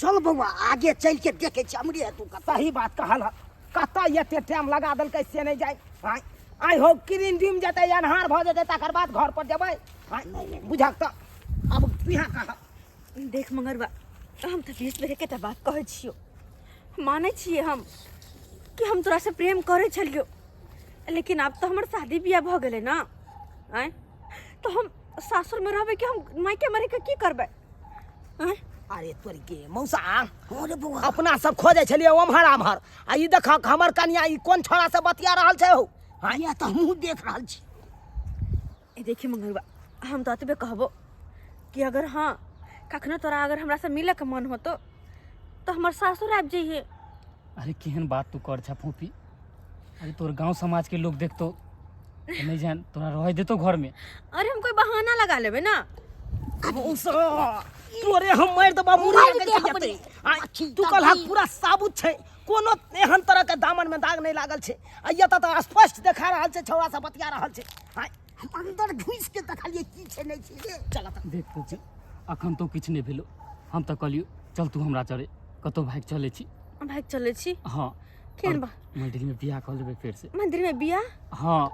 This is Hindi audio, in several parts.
चल बउआ आगे चल के देखे छी हमरे तू सही बात कहल है। कता एते टाइम लगा दल कैसे नहीं जाए। आई हो किरिन डिम जते अनहार भ जते तकर बाद घर पर जेबै। बुझक त अब पिहा कहा देख मंगरबा हम तो बीच में के बात कहै छियो माने छिए हम कि हम तोरा से प्रेम करे छलियो लेकिन अब तो हमर शादी बियाह भ गेले ना आय तो हम सासुर में रहबे कि हम मायके मरे के की करबे। अरे तोरी के मौसा अरे बउआ अपना सब खोजे छलिए ओम्हर आम्हर आ ई देख हमर कन्या ई कोन छोरा से बतिया रहल छै हो। हां या त हमहु देख रहल छी। ए देखी मंगरबा हम तो अतबे कहबो कि अगर हाँ कखनो तोरा अगर हमरा से मिले के मन होतो तो हमर सासुर आब जइहे। अरे केहन बात तू कर छा फूफी। अरे तोर गांव समाज के लोग देखतो तो नहीं जान तोरा रह देतो घर में। अरे हम कोई बहाना लगा लेबे ना। मौसा तोरे हम मार दबा मुड़ी के जते तू कल हक पूरा साबुत छै कोनो एहन तरह के दामन में दाग नहीं लागल छै। आ ये त स्पष्ट देखा रहल छै छौरा से बतिया रहल छै। हम अंदर घुस के देखलिए की छै नहीं छै रे। चल त देख फूफी अखन तो किछ नहीं भेलो हम तो कहलियो चल तू हमरा चले कतो भाग चले छी। भाग चले छी। हां केन बा मंदिर में बियाह कर लेबे फिर से। मंदिर में बियाह? हां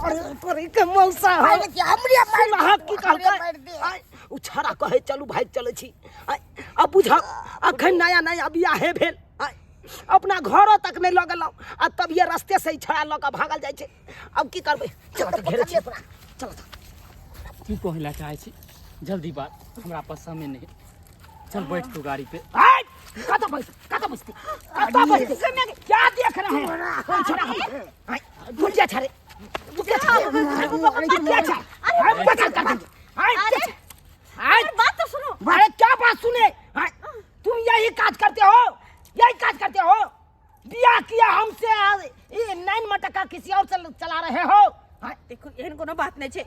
अरे तोरे के मौसा अरे कि हमरे मार की कहल उ छड़ा कहे चलू भाग चले छी। अब बुझ अखन नया नया बियाह हे भेल अपना घरों तक नहीं लगल आ तब ये रास्ते से ही छड़ा ल के भागल जाय छै। अब की करबे चल त घेरे छी चल त तू कहला चाहे छी जल्दी बात हमरा पास समय नहीं। चल बैठ तू गाड़ी पे। कता बसती क्या देख रहे हैं कौन छड़ा बुझिया छड़े बुझिया छड़े अरे बात तो सुनो। अरे क्या बात सुने तुम यही काज करते हो बियाह किया हमसे ये 9 मटका किसी और से चला रहे हो। देखो एहन कोनो बात नहीं छे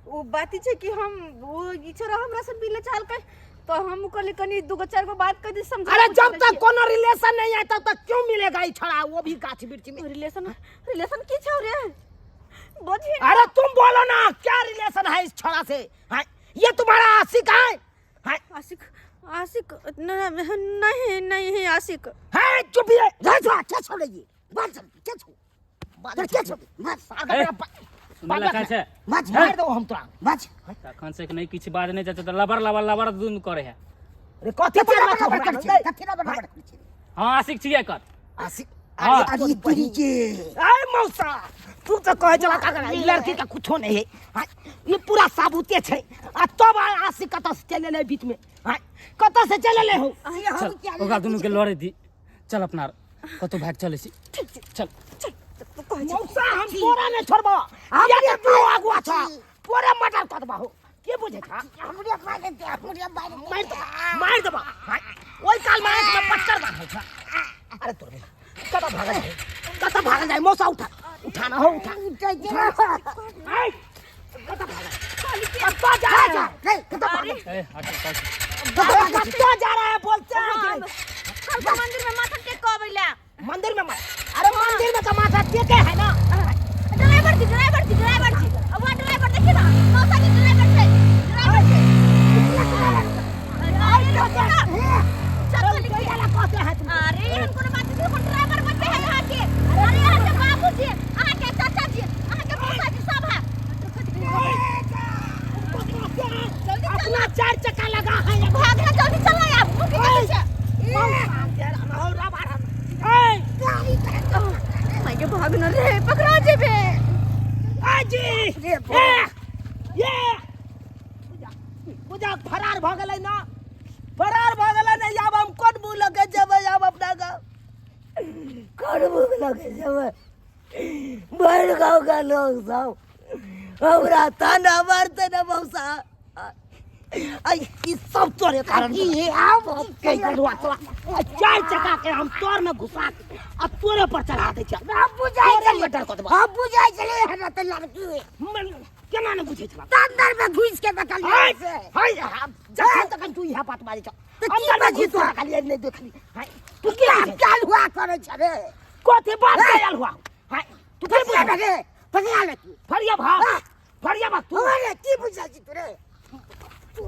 वो बात छे कि हम वो ई छोरा हमरा से मिले चाल के तो हम कहले कनी दुगो चार गो बात कर दी समझा। अरे जब तक कोनो रिलेशन नहीं है तब तक क्यों मिलेगा ये छड़ा वो भी गाछ वृक्ष में। रिलेशन की छौ रे बोझी। अरे तुम बोलो ना क्या रिलेशन है इस छड़ा से। ये तुम्हारा आशिक है। आशिक नहीं है आशिक है चुप ही क्या छोड़े ये बात चल क्या छो बात क्या छो सुनला का छे मार दो हम तोरा बच अखन से नहीं किछ बात नहीं चाचा लबर दुन करे है। अरे कथि पर खबर कर छै कथि ना बराबर छै। हां आशिक छिए कर आशिक हाँ। अरे तोरी के अरे मौसा तू तो कहे चला का लड़की का कुछो नहीं है। ये पूरा साबुते छै आ तब आशिक कत से चले ले बीच में कत से चले ले हो। चल ओका दुनु के लड़े दी चल अपना कतो भाग चले छी। चल मौसा हम तोरा नहीं छोड़बो ये के तू आगुआ छ पूरे मर्डर कर दबा हो के बुझे छ हमरे मार दे हमरे मार दबा ओई काल में आंख में पत्थर बांधे छ। अरे तोरे कत भाग जाए मौसा उठा ना हो उठा कत जा रहा है ए कत जा रहा है बोलते हैं कल को मंदिर में माथा टेक को आवेला मंदिर में अरे मंदिर में का माथा टेके है ना। ड्राइवर जी अब वो ड्राइवर देखी ना मौसा जी ड्राइवर छे अरे हम कोनो बात नहीं हम ड्राइवर बच्चे हैं यहाँ के। अरे यहाँ के बाबूजी यहाँ के चाचा जी यहाँ के मौसा जी सब है। अपना 4 चक्का लगा है भागना जल्दी चलो यार मुझे मैं के भागना रे पकड़ा जेबे आजी ये पूजा फरार भ गेलै ना अब हम कोन मुंह लगे जेबै अब अपना गाँव कौन भूख लगे जब बड़ गाँव का लोग सब हमरा ताना मारते ना मौसा। ई सब तोरे कारण ये आप कई गलवा तोरा 4 चक्का के हम तोर में घुसा के आ तोरे पर चढ़ा दे छ। आप बुझाई चले डर को हम बुझाई चले हरा त लड़की केना ने बुझे छ अंदर में घुस के देखल से हाय जखन तक तू यहां बात मारी छ अंदर में घुस के खाली नहीं देखली हाय तू क्या हुआ करे छरे कोथे बात आयल हुआ हाय तू तू क्या लगे फरिया लगी फरिया भाग तू अरे की बुझाई तू रे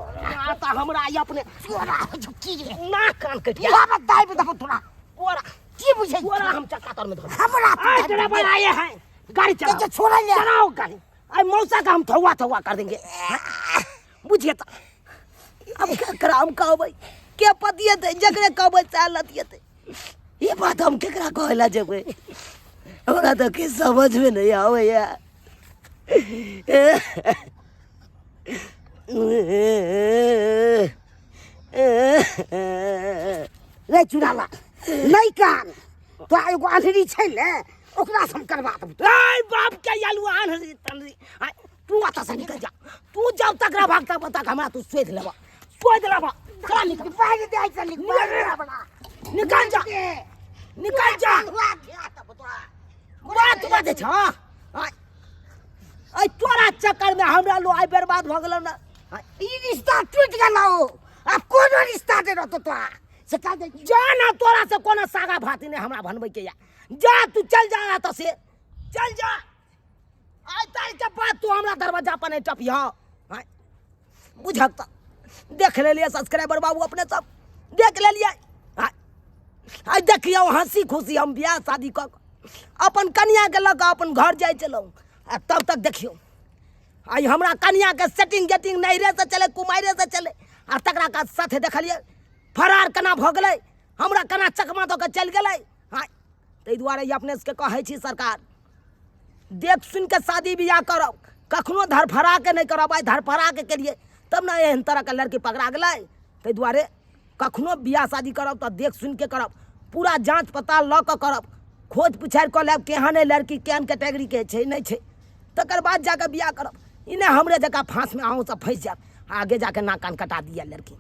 आता हमरा आई अपने तोरा झुकी रे ना कान कटिया बाबा दाई पे दबो तोरा तोरा की बुझे तोरा हम चक्का तर में धो हमरा आए तेरे भाई आए हैं गाड़ी चलाओ के छोड़ा ले चलाओ गाड़ी आई मौसा का हम थवा कर देंगे बुझिए तो अब क्या करा हम कहबै के पतिए थे जकरे कहबै चालतिए थे ये बात हम केकरा कहला जेबै हमरा तो के समझ में नहीं आवे यार रे चुड़ाला नहीं कान तो एगो आंधरी छै ले ओकरा से हम करवा देबो आई बाप के यालू आनरी तनरी तू आता से निकल जा तू जब तक रा भागता बता हमरा तू सोच लेबा चला निकल बाहर दे आई चल निकल जा निकल जा बात बात छ आई तोरा चक्कर में हमरा लो आई बर्बाद भ गेलौ ना ई रिश्ता टूट गेलौ अब कोनो रिश्ता दे रहतो तो से का दे जा ना तोरा से कोनो सागा भाती ने हमरा बनबै के या जा तू चल जा त से चल जा आई तार के बाद तू हमरा दरवाजा पर नहीं टपिया बुझक त देख ले लिए सब्सक्राइबर बाबू अपने सब देख ले लिए आई देखियो हंसी खुशी हम बियाह शादी क अपन कन्या के लग अपन घर जाय चलौ तब तक देखियो आई हमरा कन्या के सेटिंग गेटिंग नैरे से चले कुमारे से चले आ तकरा का साथे देखलिए फरार कना भ गेलै हमरा कना चकमा दऽ के चल गेलै ताहि दुआरे अपने से कहै छी सरकार देख सुन के शादी बियाह करब कखनो धरफरा के नहीं करब आई धरफरा के केलिए तब ना एहन तरह के लड़की पकड़ा गेलै ताहि दुआरे कखनो बियाह शादी करब तऽ देख सुन के करब पूरा जांच पड़ताल लऽ कऽ करब खोज पुछारि कऽ लेब केहन है लड़की केहन कैटेगरी के छै नहीं छै तकर बाद जाके बियाह करब ई नहि हमरे जकाँ फांस में अहूँ सब फंसि जायब आगे जाके नाक कान कटा दिया लड़की